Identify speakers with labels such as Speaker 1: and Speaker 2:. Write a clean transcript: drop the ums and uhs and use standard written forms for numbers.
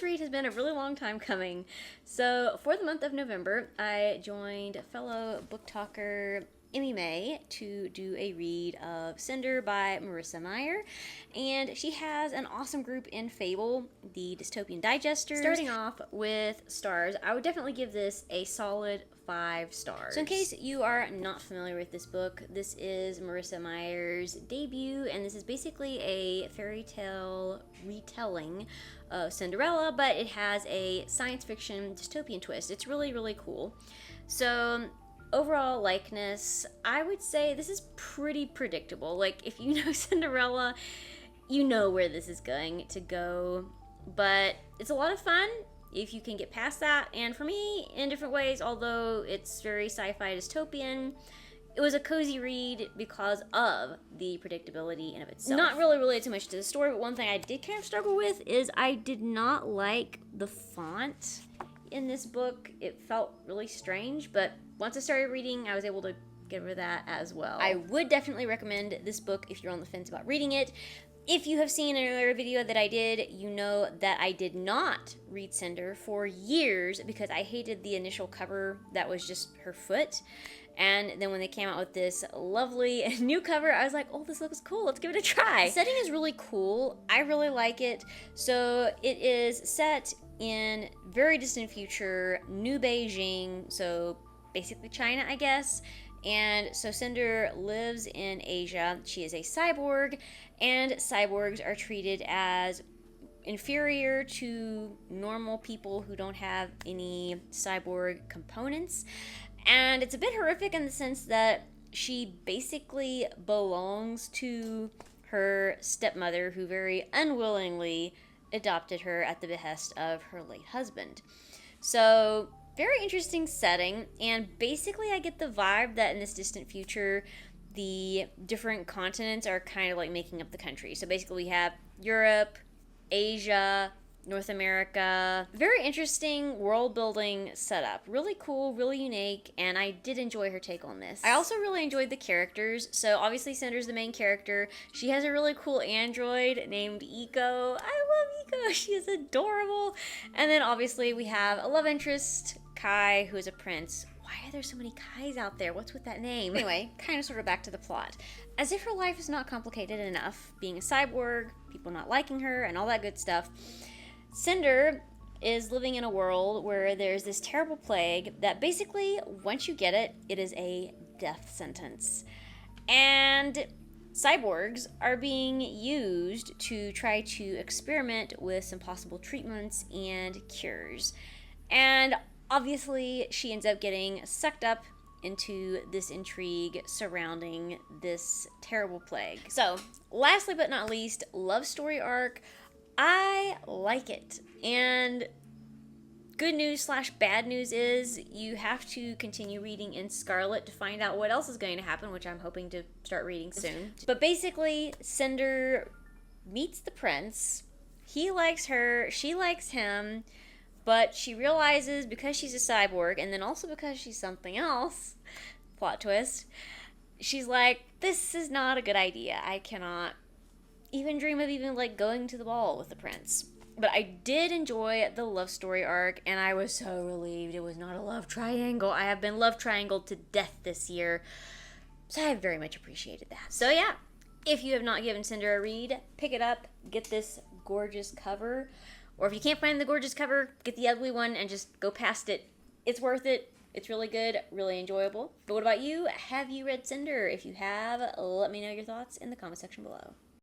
Speaker 1: this read has been a really long time coming. So for the month of November, I joined fellow book talker Emmy May to do a read of Cinder by Marissa Meyer, and she has an awesome group in Fable, the Dystopian Digesters. Starting off with stars, I would definitely give this a solid 5 stars. So in case you are not familiar with this book, this is Marissa Meyer's debut, and this is basically a fairy tale retelling of Cinderella, but it has a science fiction dystopian twist. It's really, really cool. So overall likeness, I would say this is pretty predictable. Like, if you know Cinderella, you know where this is going to go, but it's a lot of fun if you can get past that. And for me, in different ways, although it's very sci-fi dystopian, it was a cozy read because of the predictability in of itself. Not really related too much to the story, but one thing I did kind of struggle with is I did not like the font in this book. It felt really strange, but once I started reading, I was able to get over that as well. I would definitely recommend this book if you're on the fence about reading it. If you have seen another video that I did, you know that I did not read Cinder for years because I hated the initial cover that was just her foot. And then when they came out with this lovely new cover, I was like, oh, this looks cool. Let's give it a try. The setting is really cool. I really like it. So it is set in very distant future, New Beijing, so basically China, I guess. And so Cinder lives in Asia. She is a cyborg, and cyborgs are treated as inferior to normal people who don't have any cyborg components. And it's a bit horrific in the sense that she basically belongs to her stepmother, who very unwillingly adopted her at the behest of her late husband. So very interesting setting, and basically I get the vibe that in this distant future, the different continents are kind of like making up the country. So basically we have Europe, Asia, North America. Very interesting world building setup. Really cool, really unique, and I did enjoy her take on this. I also really enjoyed the characters. So obviously Cinder's the main character. She has a really cool android named Eco. I love Eco. She is adorable. And then obviously we have a love interest, Kai, who is a prince. Why are there so many Kais out there? What's with that name? Anyway, kind of sort of back to the plot. As if her life is not complicated enough, being a cyborg, people not liking her, and all that good stuff, Cinder is living in a world where there's this terrible plague that basically, once you get it, it is a death sentence. And cyborgs are being used to try to experiment with some possible treatments and cures. And obviously, she ends up getting sucked up into this intrigue surrounding this terrible plague. So, lastly but not least, love story arc. I like it, and good news / bad news is you have to continue reading in Scarlet to find out what else is going to happen, which I'm hoping to start reading soon. But basically, Cinder meets the prince. He likes her, she likes him, but she realizes because she's a cyborg, and then also because she's something else, plot twist, she's like, this is not a good idea. I cannot even dream of even like going to the ball with the prince. But I did enjoy the love story arc, and I was so relieved it was not a love triangle. I have been love triangled to death this year, so I have very much appreciated that. So yeah, if you have not given Cinder a read, pick it up, get this gorgeous cover, or if you can't find the gorgeous cover, get the ugly one and just go past it. It's worth it. It's really good, really enjoyable. But what about you? Have you read Cinder? If you have, let me know your thoughts in the comment section below.